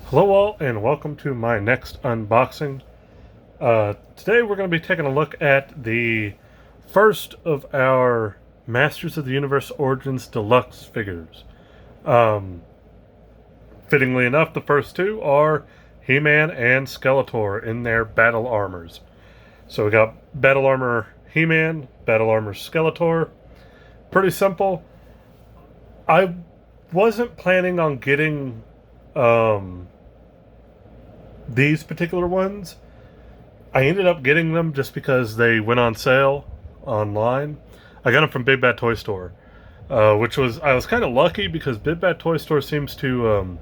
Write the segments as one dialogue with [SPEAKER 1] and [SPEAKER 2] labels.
[SPEAKER 1] Hello all, and welcome to my next unboxing. Today we're going to be taking a look at the first of our Masters of the Universe Origins Deluxe figures. Fittingly enough, the first two are He-Man and Skeletor in their battle armors. So we got battle armor He-Man, battle armor Skeletor. Pretty simple. I wasn't planning on getting these particular ones. I ended up getting them just because they went on sale online. I got them from Big Bad Toy Store, which was I was kind of lucky because Big Bad Toy Store seems to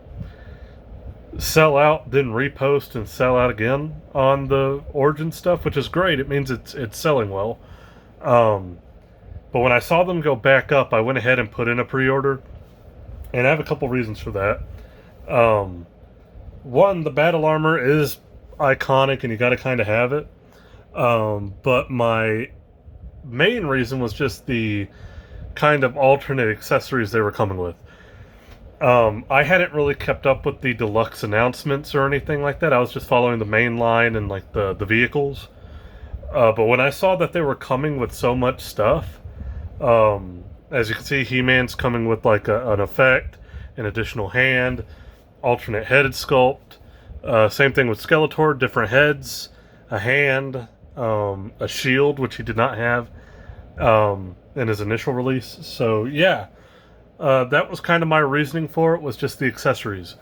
[SPEAKER 1] sell out, then repost and sell out again on the Origin stuff, which is great. It means it's selling well. But when I saw them go back up, I went ahead and put in a pre-order, and I have a couple reasons for that. One, the battle armor is iconic and you got to kind of have it. But my main reason was just the kind of alternate accessories they were coming with. I hadn't really kept up with the deluxe announcements or anything like that. I was just following the main line and like the vehicles. But when I saw that they were coming with so much stuff, as you can see, He-Man's coming with like an effect, an additional hand, alternate head sculpt. Same thing with Skeletor, different heads, a hand, a shield, which he did not have in his initial release. So yeah, that was kind of my reasoning for it, was just the accessories.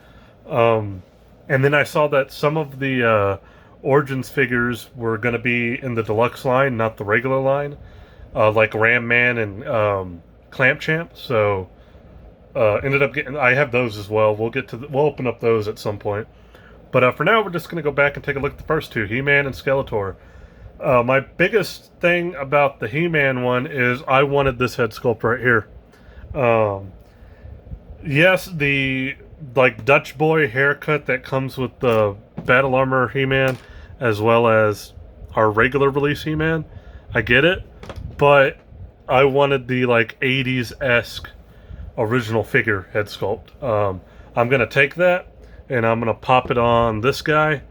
[SPEAKER 1] And then I saw that some of the Origins figures were going to be in the deluxe line, not the regular line, like Ram Man and Clamp Champ. So ended up getting. I have those as well. We'll open up those at some point. But for now, we're just going to go back and take a look at the first two, He-Man and Skeletor. My biggest thing about the He-Man one is I wanted this head sculpt right here. Yes, the like Dutch boy haircut that comes with the battle armor He-Man, as well as our regular release He-Man. I get it, but I wanted the like 80s-esque original figure head sculpt. I'm gonna take that and I'm gonna pop it on this guy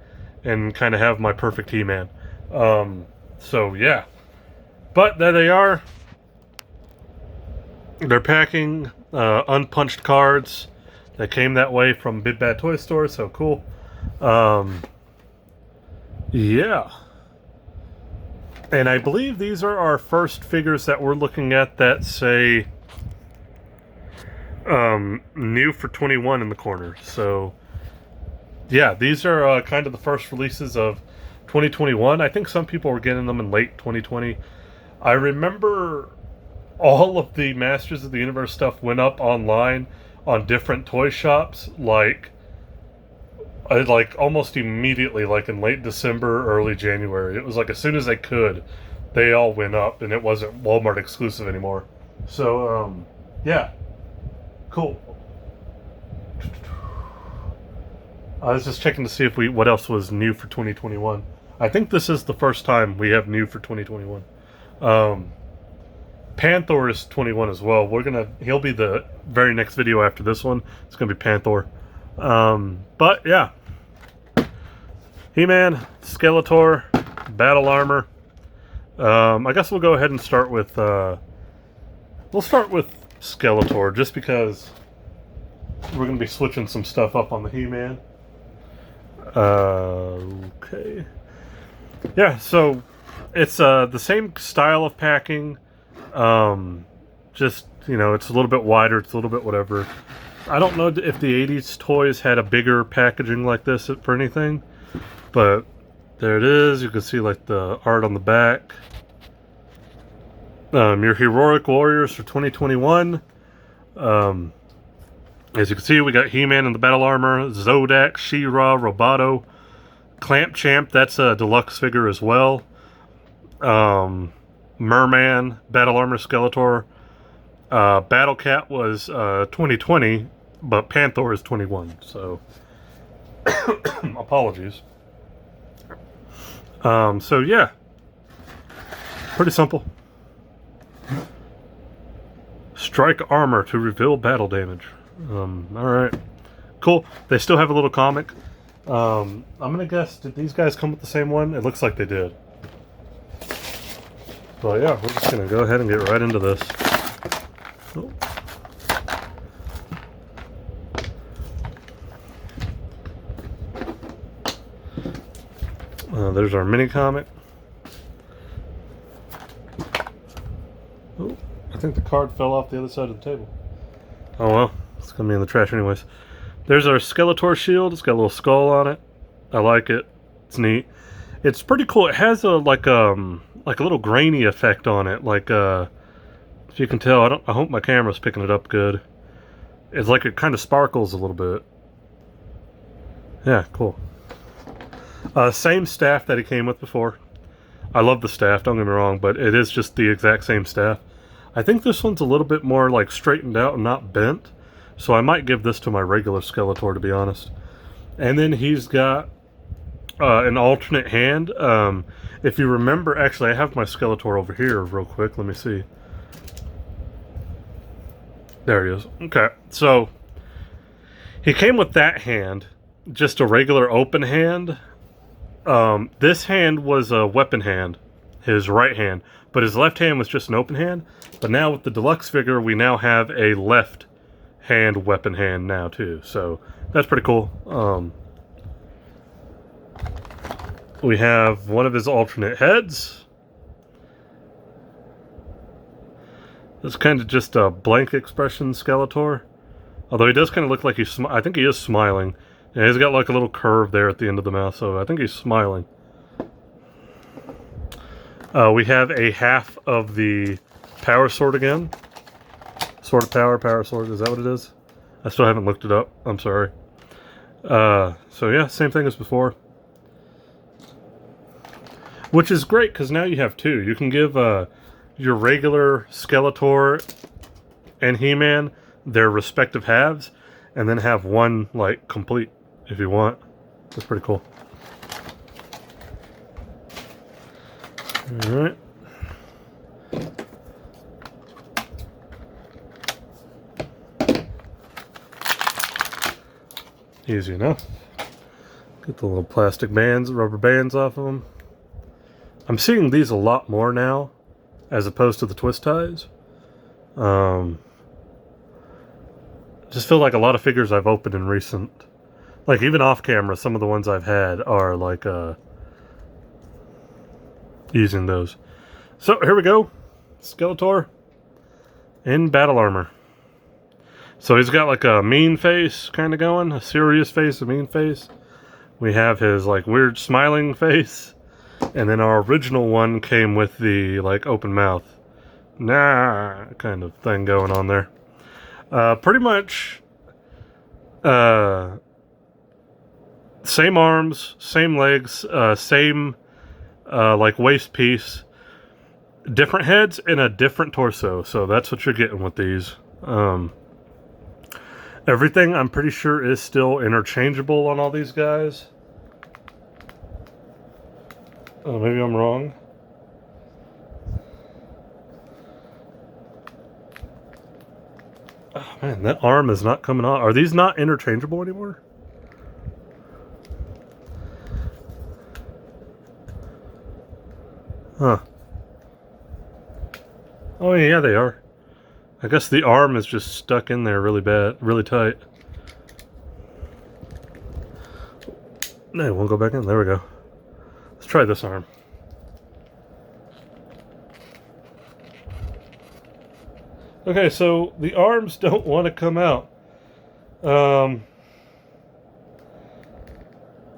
[SPEAKER 1] and kind of have my perfect He-Man. So yeah, but there they are. They're packing unpunched cards that came that way from Big Bad Toy Store. So cool. Yeah, and I believe these are our first figures that we're looking at that say new for 21 in the corner. So yeah, these are kind of the first releases of 2021. I think some people were getting them in late 2020. I remember all of the Masters of the Universe stuff went up online on different toy shops like almost immediately, like in late December, early January. It was like as soon as they could, they all went up, and it wasn't Walmart exclusive anymore. So yeah, cool. I was just checking to see if what else was new for 2021. I think this is the first time we have new for 2021. Panther is 21 as well. He'll be the very next video after this one. It's gonna be Panther. But yeah, He-Man, Skeletor, battle armor. I guess we'll go ahead and start with Skeletor, just because we're gonna be switching some stuff up on the He-Man. Okay. Yeah, so it's the same style of packing. Just, it's a little bit wider, it's a little bit whatever. I don't know if the 80s toys had a bigger packaging like this for anything, but there it is. You can see like the art on the back. Your heroic warriors for 2021. As you can see, we got He-Man in the battle armor, Zodak, She-Ra, Roboto, Clamp Champ, that's a deluxe figure as well. Merman, battle armor Skeletor. Battle Cat was 2020, but Panther is 21, so apologies. So yeah, pretty simple. Strike armor to reveal battle damage. Alright. cool. They still have a little comic. I'm gonna guess, did these guys come with the same one? It looks like they did. But yeah, we're just gonna go ahead and get right into this. Oh. There's our mini comic. Oh, I think the card fell off the other side of the table. Oh well, it's gonna be in the trash anyways. There's our Skeletor shield. It's got a little skull on it. I like it. It's neat. It's pretty cool. It has a like a little grainy effect on it. Like if you can tell, I hope my camera's picking it up good. It's like it kind of sparkles a little bit. Yeah, cool. Same staff that he came with before. I love the staff, don't get me wrong, but it is just the exact same staff. I think this one's a little bit more like straightened out and not bent, so I might give this to my regular Skeletor, to be honest. And then he's got an alternate hand. If you remember, actually I have my Skeletor over here real quick, let me see. There he is. Okay, so he came with that hand, just a regular open hand. This hand was a weapon hand, his right hand, but his left hand was just an open hand. But now with the deluxe figure, we now have a left hand weapon hand now too, so that's pretty cool. We have one of his alternate heads. It's kind of just a blank expression Skeletor, although he does kind of look like he's I think he is smiling. Yeah, he's got like a little curve there at the end of the mouth, so I think he's smiling. We have a half of the power sword again. Sword of power, power sword, is that what it is? I still haven't looked it up, I'm sorry. So yeah, same thing as before. Which is great, because now you have two. You can give your regular Skeletor and He-Man their respective halves, and then have one, like, complete, if you want. That's pretty cool. Alright. Easy enough. Get the little plastic bands, rubber bands off of them. I'm seeing these a lot more now, as opposed to the twist ties. Just feel like a lot of figures I've opened in recent, like even off camera, some of the ones I've had are like using those. So here we go, Skeletor in battle armor. So he's got like a mean face kind of going, a serious face, a mean face. We have his like weird smiling face, and then our original one came with the like open mouth, nah kind of thing going on there. Pretty much same arms, same legs, same like waist piece, different heads and a different torso. So that's what you're getting with these. Everything I'm pretty sure is still interchangeable on all these guys. Oh, maybe I'm wrong. Oh man, that arm is not coming off. Are these not interchangeable anymore? Huh. Oh yeah, they are. I guess the arm is just stuck in there really bad, really tight. No, it won't go back in. There we go. Let's try this arm. Okay, so the arms don't want to come out. I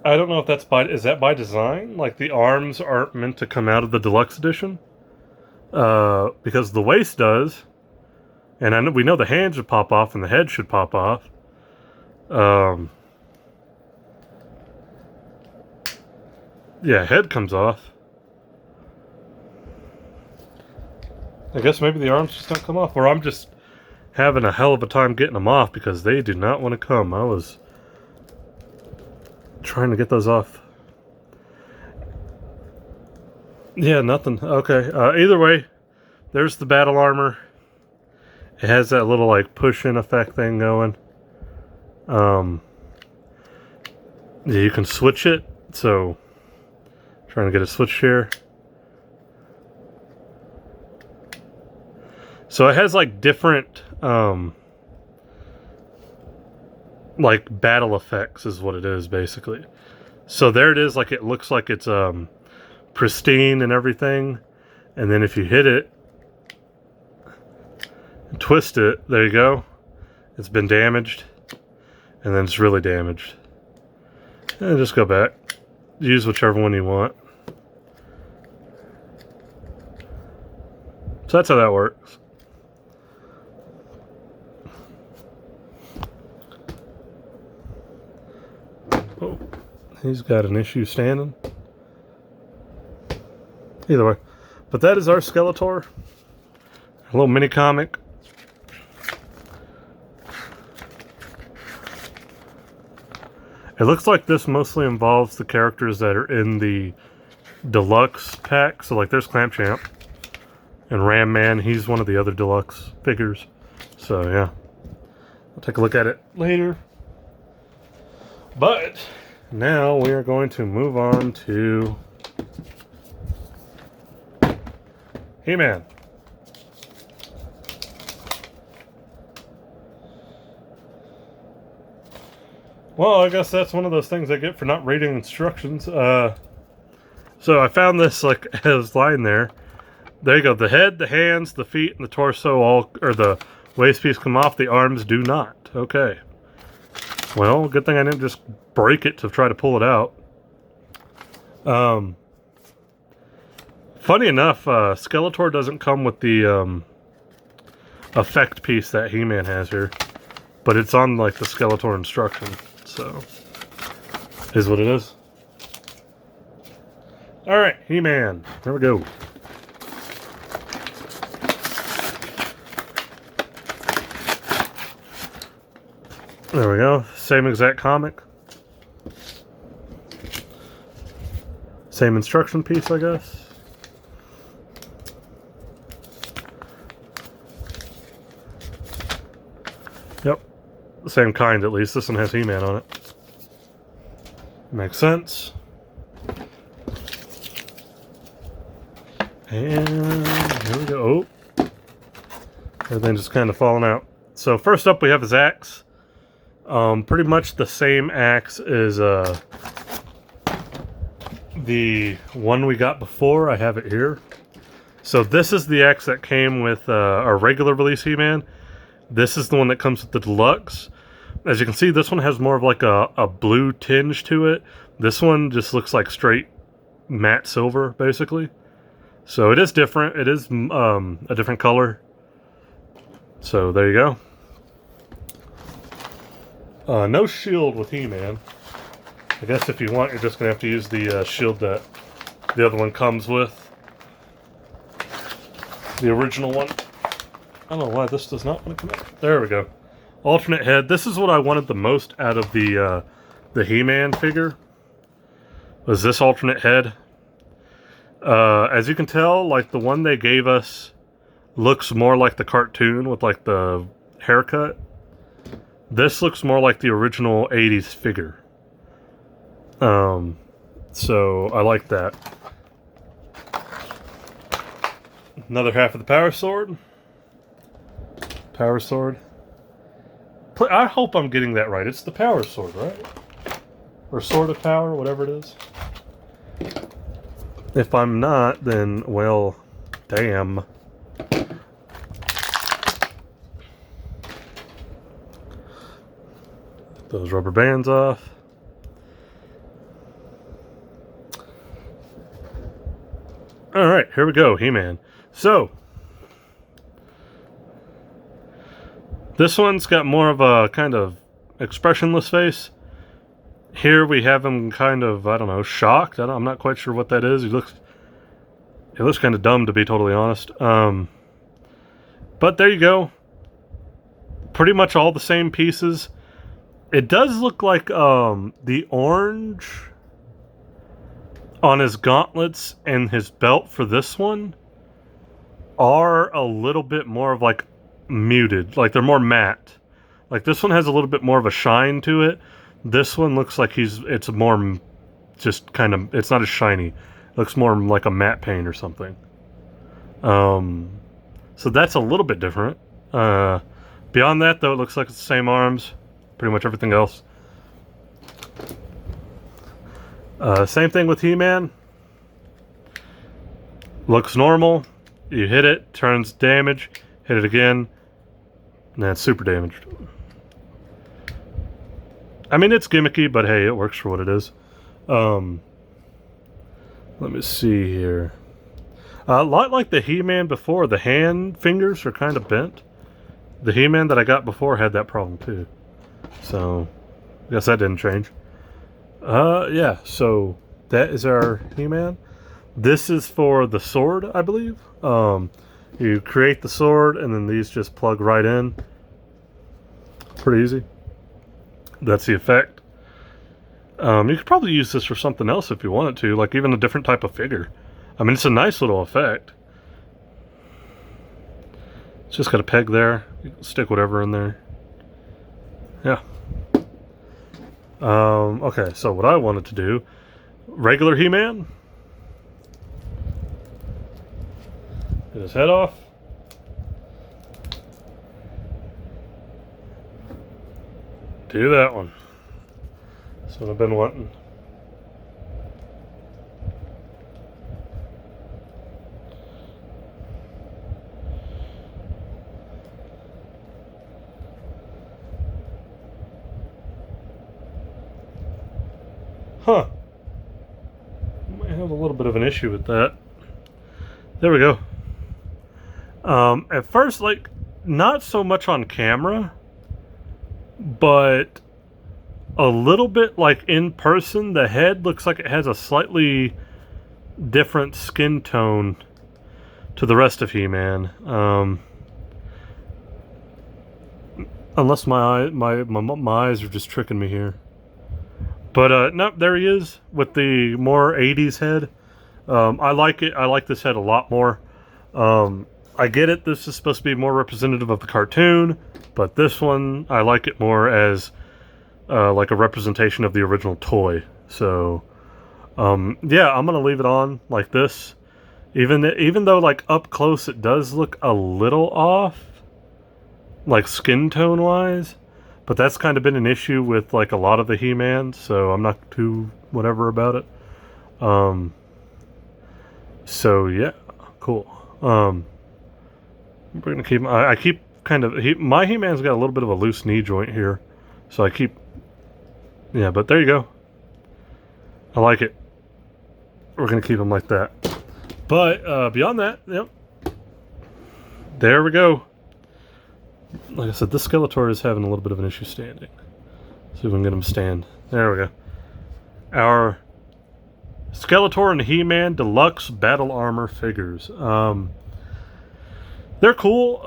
[SPEAKER 1] don't know if that's is that by design? Like the arms aren't meant to come out of the deluxe edition? Because the waist does. And I know, we know the hands should pop off and the head should pop off. Yeah, head comes off. I guess maybe the arms just don't come off, or I'm just having a hell of a time getting them off because they do not want to come. I was trying to get those off. Yeah, nothing. Okay, either way, there's the battle armor. It has that little like push-in effect thing going. Yeah, you can switch it. So, trying to get a switch here. So it has like different, like battle effects is what it is basically. So there it is. Like it looks like it's pristine and everything. And then if you hit it, twist it, there you go. It's been damaged. And then it's really damaged. And just go back. Use whichever one you want. So that's how that works. Oh, he's got an issue standing. Either way. But that is our Skeletor. A little mini comic. It looks like this mostly involves the characters that are in the Deluxe pack. So like there's Clamp Champ and Ram Man. He's one of the other Deluxe figures. So yeah. I'll take a look at it later. But now we are going to move on to He-Man. Well, I guess that's one of those things I get for not reading instructions. So I found this like as lying there. There you go. The head, the hands, the feet, and the torso all, or the waist piece come off. The arms do not. Okay. Well, good thing I didn't just break it to try to pull it out. Funny enough, Skeletor doesn't come with the effect piece that He-Man has here, but it's on like the Skeletor instruction. So, is what it is. All right, He-Man. There we go. There we go. Same exact comic. Same instruction piece, I guess. Yep. The same kind, at least. This one has He-Man on it. Makes sense. And here we go. Oh. Everything's just kind of falling out. So first up we have his axe. Pretty much the same axe as the one we got before. I have it here. So this is the axe that came with our regular release He-Man. This is the one that comes with the Deluxe. As you can see, this one has more of like a blue tinge to it. This one just looks like straight matte silver, basically. So it is different. It is a different color. So there you go. No shield with He-Man. I guess if you want, you're just going to have to use the shield that the other one comes with. The original one. I don't know why this does not want to come out. There we go. Alternate head. This is what I wanted the most out of the He-Man figure. Was this alternate head. As you can tell, like the one they gave us looks more like the cartoon with like the haircut. This looks more like the original 80s figure. So I like that. Another half of the power sword. Power sword. I hope I'm getting that right. It's the power sword, right? Or sword of power, whatever it is. If I'm not, then, well, damn. Those rubber bands off. Alright, here we go, He-Man. So, this one's got more of a kind of expressionless face. Here we have him kind of, I don't know, shocked. I'm not quite sure what that is. He looks kind of dumb, to be totally honest. But there you go. Pretty much all the same pieces. It does look like the orange on his gauntlets and his belt for this one are a little bit more of like muted. Like they're more matte. Like this one has a little bit more of a shine to it. This one looks like it's more just kind of, it's not as shiny. It looks more like a matte paint or something. So that's a little bit different. Beyond that, though, it looks like it's the same arms. Pretty much everything else. Same thing with He-Man. Looks normal. You hit it, turns damage. Hit it again, and that's super damaged. I mean, it's gimmicky, but hey, it works for what it is. Let me see here. A lot like the He-Man before, the hand fingers are kind of bent. The He-Man that I got before had that problem too. So, I guess that didn't change. Yeah, so that is our He-Man. This is for the sword, I believe. You create the sword, and then these just plug right in. Pretty easy. That's the effect. You could probably use this for something else if you wanted to, like even a different type of figure. I mean, it's a nice little effect. It's just got a peg there. You can stick whatever in there. Yeah. Okay, so what I wanted to do, regular He-Man. Get his head off. Do that one. That's what I've been wanting. Huh. Might have a little bit of an issue with that. There we go. At first, like, not so much on camera, but a little bit like in person, the head looks like it has a slightly different skin tone to the rest of He-Man. Unless my eyes are just tricking me here. But no, there he is with the more 80s head. I like it. I like this head a lot more. I get it. This is supposed to be more representative of the cartoon, but this one I like it more as like a representation of the original toy. So yeah, I'm gonna leave it on like this. Even though like up close it does look a little off, like skin tone wise, but that's kind of been an issue with like a lot of the He-Man, so I'm not too whatever about it. So yeah, cool. We're gonna keep. I keep kind of. My He-Man's got a little bit of a loose knee joint here, so I keep. Yeah, but there you go. I like it. We're gonna keep him like that. But beyond that, yep. There we go. Like I said, this Skeletor is having a little bit of an issue standing. See if we can get him to stand. There we go. Our Skeletor and He-Man Deluxe Battle Armor figures. They're cool.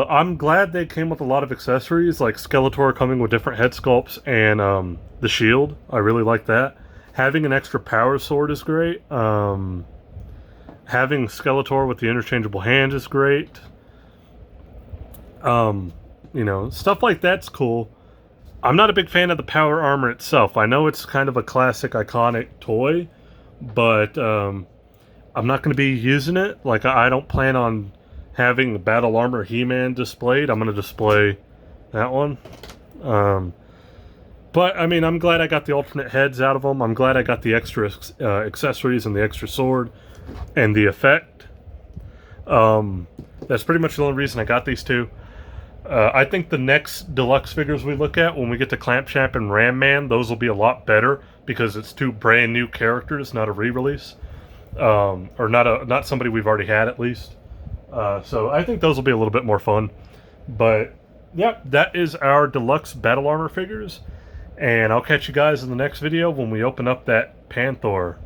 [SPEAKER 1] I'm glad they came with a lot of accessories, like Skeletor coming with different head sculpts and the shield. I really like that. Having an extra power sword is great. Having Skeletor with the interchangeable hands is great. You know, stuff like that's cool. I'm not a big fan of the power armor itself. I know it's kind of a classic, iconic toy, but I'm not going to be using it. Like, I don't plan on having the Battle Armor He-Man displayed. I'm going to display that one. But, I mean, I'm glad I got the alternate heads out of them. I'm glad I got the extra accessories and the extra sword and the effect. That's pretty much the only reason I got these two. I think the next deluxe figures we look at, when we get to Clamp Champ and Ram Man, those will be a lot better because it's two brand new characters, not a re-release, or not somebody we've already had at least. So I think those will be a little bit more fun. But yeah, that is our deluxe Battle Armor figures, and I'll catch you guys in the next video when we open up that Panther.